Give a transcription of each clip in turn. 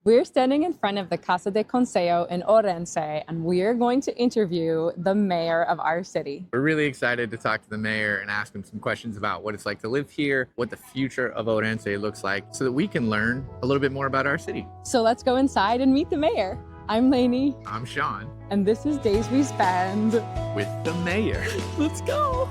We're standing in front of the Casa de Consejo in Ourense, and we're going to interview the mayor of our city. We're really excited to talk to the mayor and ask him some questions about what it's like to live here, what the future of Ourense looks like, so that we can learn a little bit more about our city. So let's go inside and meet the mayor. I'm Lainey. I'm Shawn. And this is Days We Spend with the mayor. Let's go.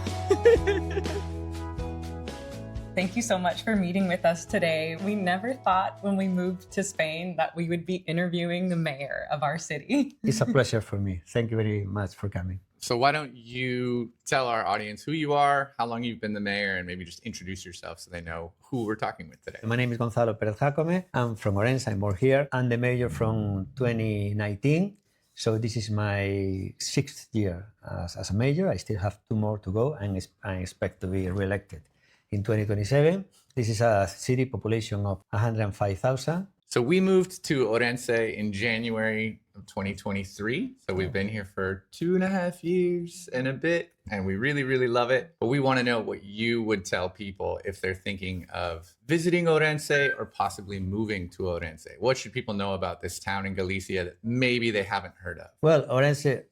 Thank you so much for meeting with us today. We never thought when we moved to Spain that we would be interviewing the mayor of our city. It's a pleasure for me. Thank you very much for coming. So why don't you tell our audience who you are, how long you've been the mayor, and maybe just introduce yourself so they know who we're talking with today. My name is Gonzalo Pérez Jácome. I'm from Ourense. I'm born here. I'm the mayor from 2019. So this is my 6th year as a mayor. I still have 2 more to go, and I expect to be re-elected in 2027. This is a city population of 105,000. So we moved to Ourense in January of 2023. So we've been here for 2.5 years and a bit, and we really, really love it. But we want to know what you would tell people if they're thinking of visiting Ourense or possibly moving to Ourense. What should people know about this town in Galicia that maybe they haven't heard of? Well, Ourense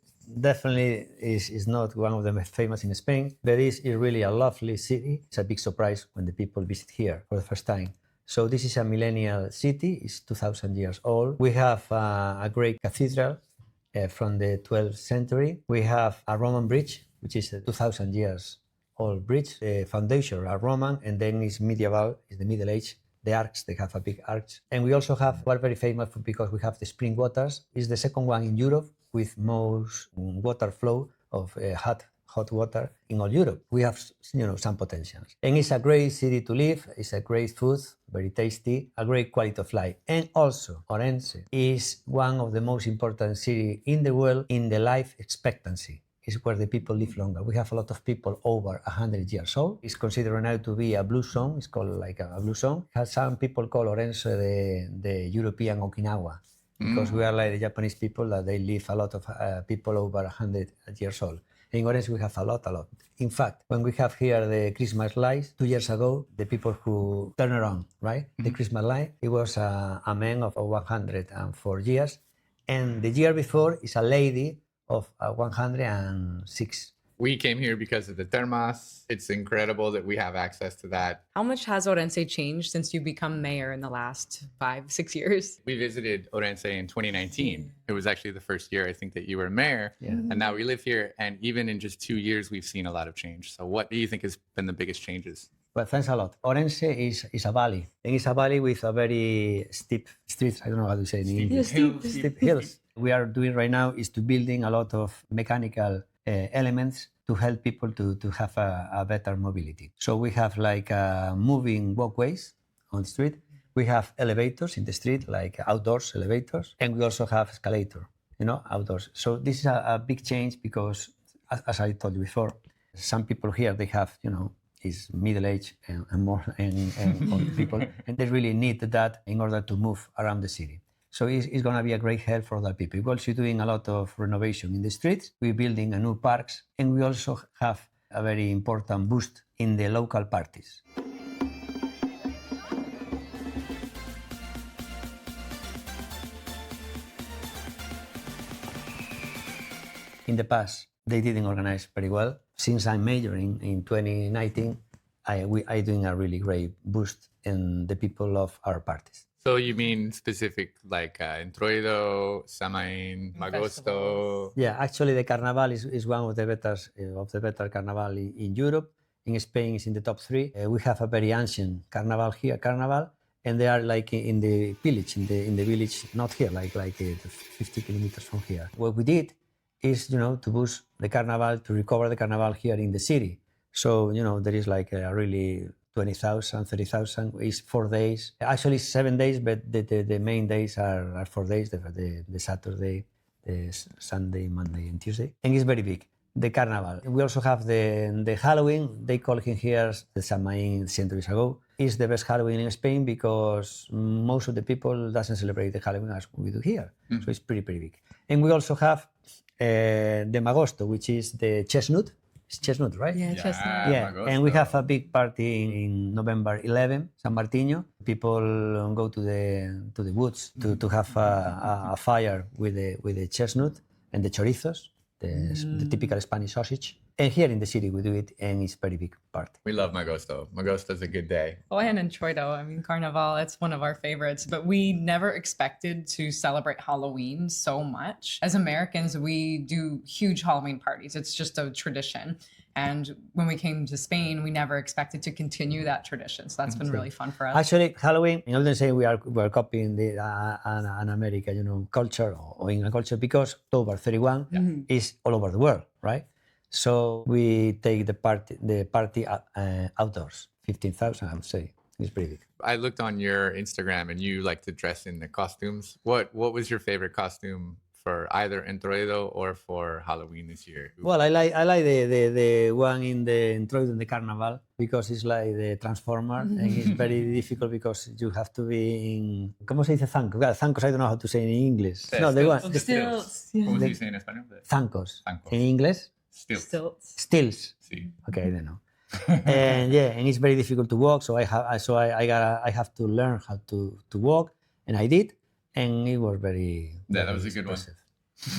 definitely is not one of the most famous in Spain, but it's really a lovely city. It's a big surprise when the people visit here for the first time. So this is a millennial city. It's 2,000 years old. We have a great cathedral from the 12th century. We have a Roman bridge, which is a 2,000 years old bridge. The foundations are Roman, and then it's medieval, it's the Middle Age. The arcs, they have a big arch. And we also have, we're very famous because we have the spring waters. It's the second one in Europe with most water flow of hot water in all Europe. We have, some potentials. And it's a great city to live. It's a great food, very tasty, a great quality of life. And also, Ourense is one of the most important cities in the world in the life expectancy. It's where the people live longer. We have a lot of people over 100 years old. It's considered now to be a blue zone. It's called like a blue zone. Some people call Ourense the European Okinawa, because we are like the Japanese people that they live a lot of people over 100 years old. In Ourense, we have a lot. In fact, when we have here the Christmas lights, 2 years ago, the people who turn around, right? The Christmas light, it was a man of 104 years. And the year before is a lady of 106. We came here because of the Termas. It's incredible that we have access to that. How much has Ourense changed since you become mayor in the last 5-6 years? We visited Ourense in 2019. It was actually the first year, I think, that you were mayor. Yeah. And now we live here. And even in just 2 years, we've seen a lot of change. So what do you think has been the biggest changes? Well, thanks a lot. Ourense is a valley. And it's a valley with a very steep streets. I don't know how to say it in English. Steep hills. We are doing right now is to building a lot of mechanical elements to help people to have a better mobility. So we have like moving walkways on the street. We have elevators in the street, like outdoors elevators. And we also have escalator, outdoors. So this is a big change because, as I told you before, some people here, they have, is middle age and more and old people, and they really need that in order to move around the city. So it's going to be a great help for other people. We're also doing a lot of renovation in the streets. We're building a new parks, and we also have a very important boost in the local parties. In the past, they didn't organize very well. Since I'm majoring in 2019, I'm doing a really great boost in the people of our parties. So you mean specific like Introido, Samain, Magosto? Yeah, actually the Carnaval is one of the better Carnaval in Europe. In Spain, it's in the top 3. We have a very ancient Carnaval here, and they are like in the village, in the village, not here, like 50 kilometers from here. What we did is, to boost the Carnaval, to recover the Carnaval here in the city. So, there is like a really 20,000, 30,000 is 4 days. Actually, it's 7 days, but the main days are 4 days, the Saturday, the Sunday, Monday, and Tuesday. And it's very big, the Carnival. We also have the Halloween. They call it here the Samain centuries ago. It's the best Halloween in Spain because most of the people doesn't celebrate the Halloween as we do here. Mm-hmm. So it's pretty big. And we also have the Magosto, which is the chestnut. It's chestnut, right? Yeah, chestnut. Yeah, and we have a big party in November 11, San Martino. People go to the woods to have a fire with the chestnut and the chorizos, the typical Spanish sausage. And here in the city we do it, and it's very big party. We love Magosto. Magosto's a good day. Oh, and Entroido. I mean, Carnival, it's one of our favorites, but we never expected to celebrate Halloween so much. As Americans, we do huge Halloween parties. It's just a tradition. And when we came to Spain, we never expected to continue that tradition. So that's been really fun for us. Actually, Halloween, I wouldn't say we are copying the an America, culture or England culture, because October 31 is all over the world, right? So we take the party outdoors, 15,000, I would say. It's pretty big. I looked on your Instagram and you like to dress in the costumes. What was your favorite costume for either Entroido or for Halloween this year? Well, I like the one in the Entroido in the Carnival, because it's like the Transformer, and it's very difficult because you have to be in... ¿Cómo se dice zancos? Zancos, I don't know how to say in English. No, the one... Stilts. ¿Cómo se dice en español? Zancos. Zancos. In English? Stilts. Stills. Sí. Okay, I don't know. And yeah, and it's very difficult to walk, so I have to learn how to walk, and I did, and it was very... Yeah, that was a good impressive.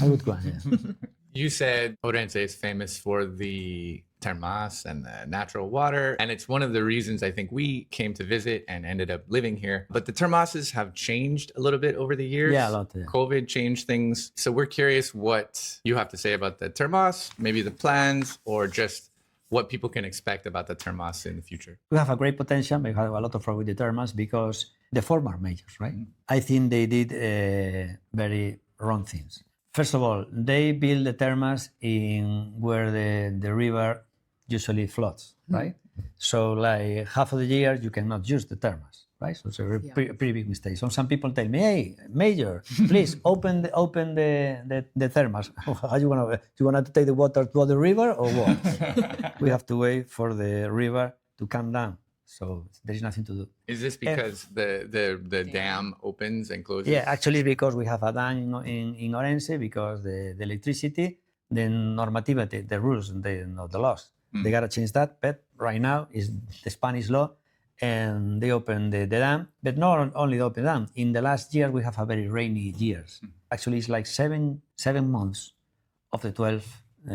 A good one, yeah. You said Ourense is famous for the Termas and the natural water, and it's one of the reasons I think we came to visit and ended up living here. But the Termases have changed a little bit over the years. Yeah, a lot. Yeah. COVID changed things. So we're curious what you have to say about the Termas, maybe the plans, or just what people can expect about the Termas in the future. We have a great potential. We have a lot of fun with the Termas because the former majors, right? I think they did very wrong things. First of all, they build the Termas in where the river usually floods, right? So like half of the year you cannot use the Termas, right? So it's a pretty big mistake. So some people tell me, "Hey, Major, please open the Termas. How you want to take the water to the river or what?" We have to wait for the river to come down. So there is nothing to do. Is this because the dam opens and closes? Yeah, actually because we have a dam in Ourense, because the electricity, the normativity, the rules, not the laws. They got to change that, but right now is the Spanish law, and they open the dam, but not only they open the dam. In the last year, we have a very rainy years. Actually, it's like seven months of the 12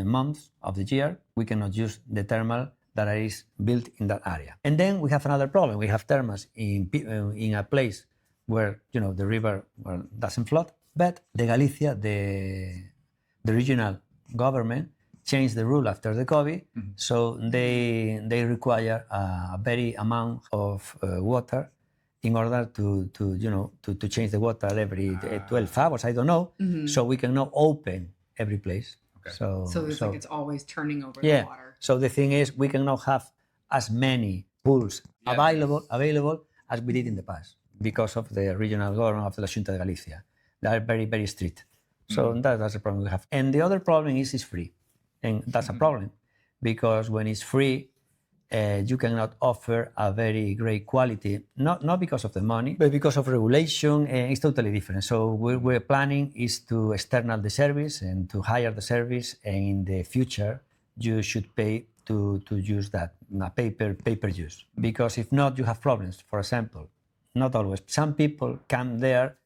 months of the year, we cannot use the thermal that is built in that area. And then we have another problem. We have thermas in a place where the river doesn't flood, but the Galicia, the regional government, changed the rule after the COVID, so they require a very amount of water in order to change the water every 12 hours. I don't know, so we cannot open every place. Okay. So it's like it's always turning over the water. So the thing is, we cannot have as many pools available as we did in the past because of the regional government of the Junta de Galicia. They are very, very strict. So that's the problem we have. And the other problem is it's free. And that's a problem because when it's free, you cannot offer a very great quality, not because of the money, but because of regulation. It's totally different. So we're planning is to external the service and to hire the service. And in the future, you should pay to use that paper use. Because if not, you have problems. For example, not always. Some people come there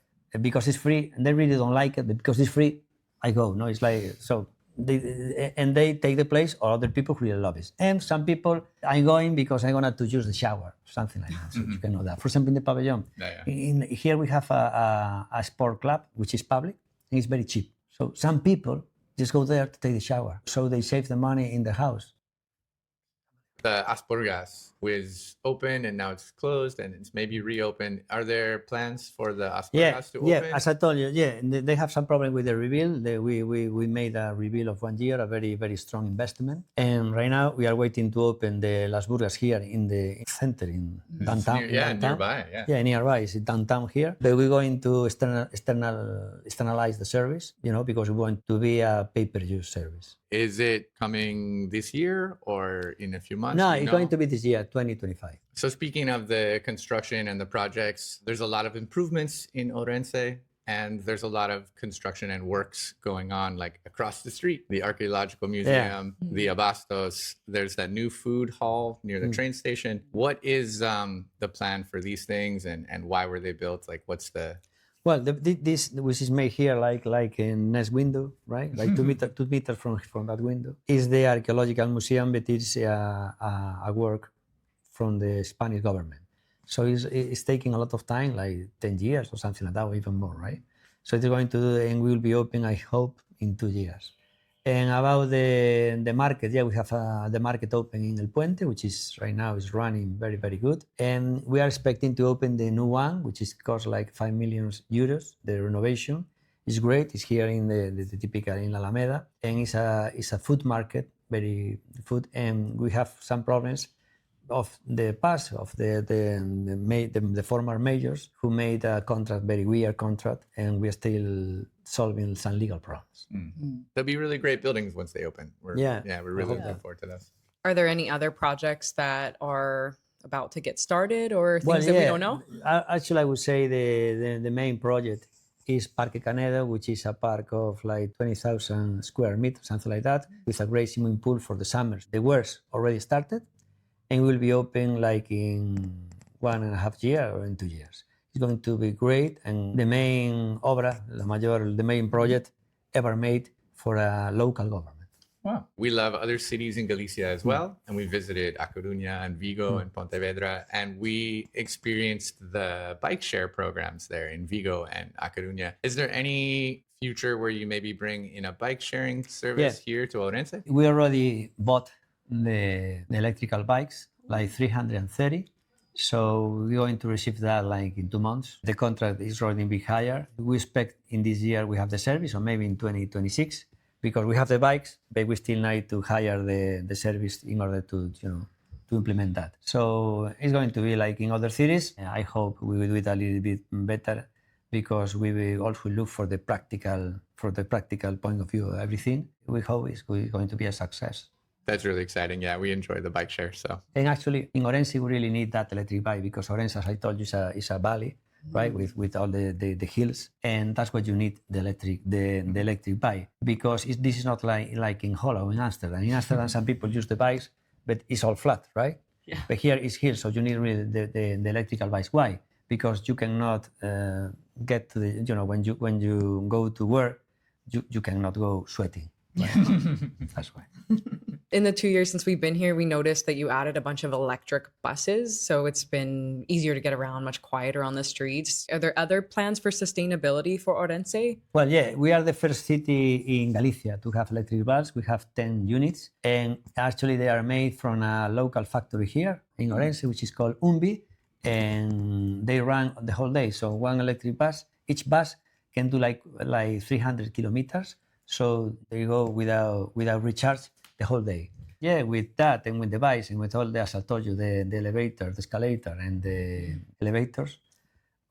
because it's free and they really don't like it. But because it's free, I go. No, it's like so. They take the place, or other people who really love it. And some people, I'm going because I'm going to use the shower, something like that. So you can know that. For example, in the pavilion, here we have a sport club, which is public, and it's very cheap. So some people just go there to take the shower. So they save the money in the house. The Aspurgas was open and now it's closed and it's maybe reopened. Are there plans for the Aspurgas to open? Yeah, as I told you, they have some problem with the reveal. We made a reveal of 1 year, a very, very strong investment. And right now we are waiting to open the Las Burgas here in the center, in downtown. Nearby. Yeah, nearby. It's downtown here. But we're going to externalize the service, because we want to be a pay-per-use service. Is it coming this year or in a few months? No, it's going to be this year, 2025. So speaking of the construction and the projects, there's a lot of improvements in Ourense. and there's a lot of construction and works going on, like across the street, the Archaeological Museum, the Abastos. There's that new food hall near the train station. What is the plan for these things, and why were they built? Like, what's the... Well, this which is made here, like in next window, right? Like 2 meters from that window, is the archaeological museum, but it's a work from the Spanish government. So it's taking a lot of time, like 10 years or something like that, or even more, right? So it's going to do, and we will be open, I hope, in 2 years. And about the market, we have the market open in El Puente, which is right now is running very, very good. And we are expecting to open the new one, which is cost like 5 million euros. The renovation is great. It's here in the typical in Alameda, and it's a food market, very food. And we have some problems of the past of the former mayors who made a contract, very weird contract, and we're still solving some legal problems. They'll be really great buildings once they open. We're really looking forward to this. Are there any other projects that are about to get started, or things that we don't know? Actually, I would say the main project is Parque Caneda, which is a park of like 20,000 square meters, something like that, with a great swimming pool for the summers. The works already started, and will be open like in 1.5 years or in 2 years. It's going to be great, and the main obra, the main project ever made for a local government. Wow. We love other cities in Galicia as well, and we visited A Coruña and Vigo and Pontevedra, and we experienced the bike share programs there in Vigo and A Coruña. Is there any future where you maybe bring in a bike sharing service here to Ourense? We already bought the electrical bikes, like 330. So we're going to receive that like in 2 months. The contract is already been higher. We expect in this year we have the service, or maybe in 2026, because we have the bikes, but we still need to hire the service in order to implement that. So it's going to be like in other cities. I hope we will do it a little bit better, because we will also look for the practical point of view of everything. We hope it's going to be a success. That's really exciting. Yeah, we enjoy the bike share. So, and actually, in Ourense, we really need that electric bike, because Ourense, as I told you, is a valley, right, with all the hills, and that's what you need the electric bike, because this is not like in Holland, in Amsterdam. In Amsterdam, some people use the bikes, but it's all flat, right? Yeah. But here it's hills, so you need really the electrical bikes. Why? Because you cannot get to the when you go to work, you cannot go sweating. Right? That's why. In the 2 years since we've been here, we noticed that you added a bunch of electric buses. So it's been easier to get around, much quieter on the streets. Are there other plans for sustainability for Ourense? Well, yeah, we are the first city in Galicia to have electric buses. We have 10 units. And actually, they are made from a local factory here in Ourense, which is called Umbi. And they run the whole day. So one electric bus, each bus can do like 300 kilometers. So they go without recharge the whole day. Yeah, with that and with the bikes and with all the, as I told you, the elevator, the escalator and the elevators.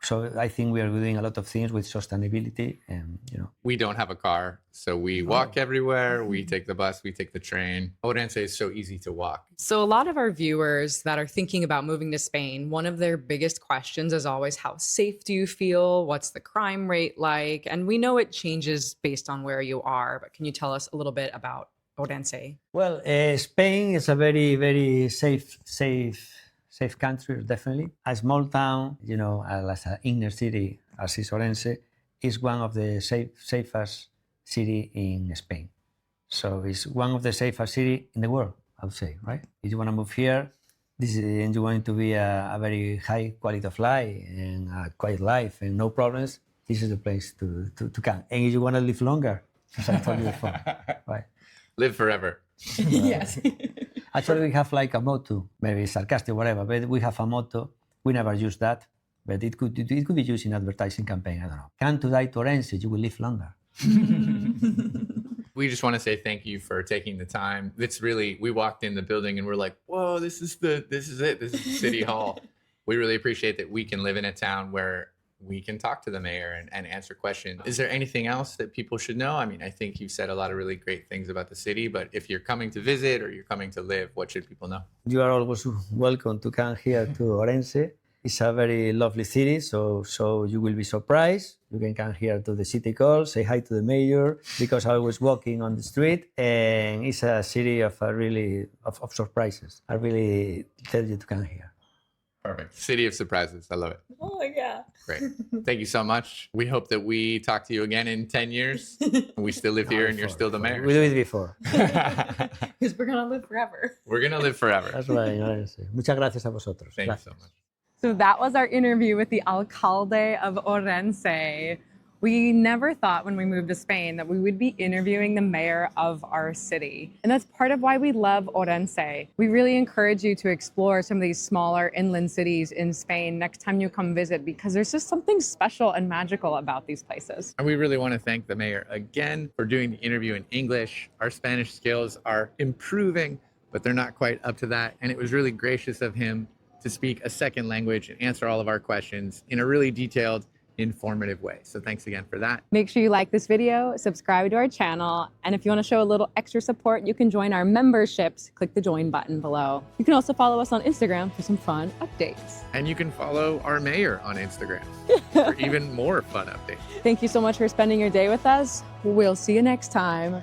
So I think we are doing a lot of things with sustainability, and we don't have a car, so we walk everywhere. We take the bus, we take the train. Ourense is so easy to walk. So a lot of our viewers that are thinking about moving to Spain, one of their biggest questions is always, how safe do you feel? What's the crime rate like? And we know it changes based on where you are, but can you tell us a little bit about Ourense? Well, Spain is a very, very safe country, definitely. A small town, as an inner city as is Ourense, is one of the safest city in Spain. So it's one of the safest city in the world, I would say, right? If you want to move here, and you want to be a very high quality of life and a quiet life and no problems, this is the place to come. And if you want to live longer, as I told you before, right? Live forever. Yes. Actually, we have like a motto, maybe sarcastic, whatever, but we have a motto. We never use that, but it could be used in advertising campaign. I don't know. Come to die to Ourense, you will live longer. We just want to say thank you for taking the time. It's really, we walked in the building and we're like, whoa, this is it. This is City Hall. We really appreciate that we can live in a town where we can talk to the mayor and answer questions. Is there anything else that people should know? I mean, I think you've said a lot of really great things about the city, but if you're coming to visit or you're coming to live, what should people know? You are always welcome to come here to Ourense. It's a very lovely city, so you will be surprised. You can come here to the city hall, say hi to the mayor, because I was walking on the street, and it's a city of surprises. I really tell you to come here. Perfect. City of surprises. I love it. Oh, yeah. Great. Thank you so much. We hope that we talk to you again in 10 years. And we still live here and you're still the mayor. We do it before. Because we're going to live forever. We're going to live forever. That's right. Muchas gracias a vosotros. Thank you so much. So that was our interview with the alcalde of Ourense. We never thought when we moved to Spain that we would be interviewing the mayor of our city. And that's part of why we love Ourense. We really encourage you to explore some of these smaller inland cities in Spain next time you come visit, because there's just something special and magical about these places. And we really want to thank the mayor again for doing the interview in English. Our Spanish skills are improving, but they're not quite up to that. And it was really gracious of him to speak a second language and answer all of our questions in a really detailed, informative way. So thanks again for that. Make sure you like this video, subscribe to our channel, and if you want to show a little extra support, you can join our memberships. Click the join button below. You can also follow us on Instagram for some fun updates. And you can follow our mayor on Instagram for even more fun updates. Thank you so much for spending your day with us. We'll see you next time.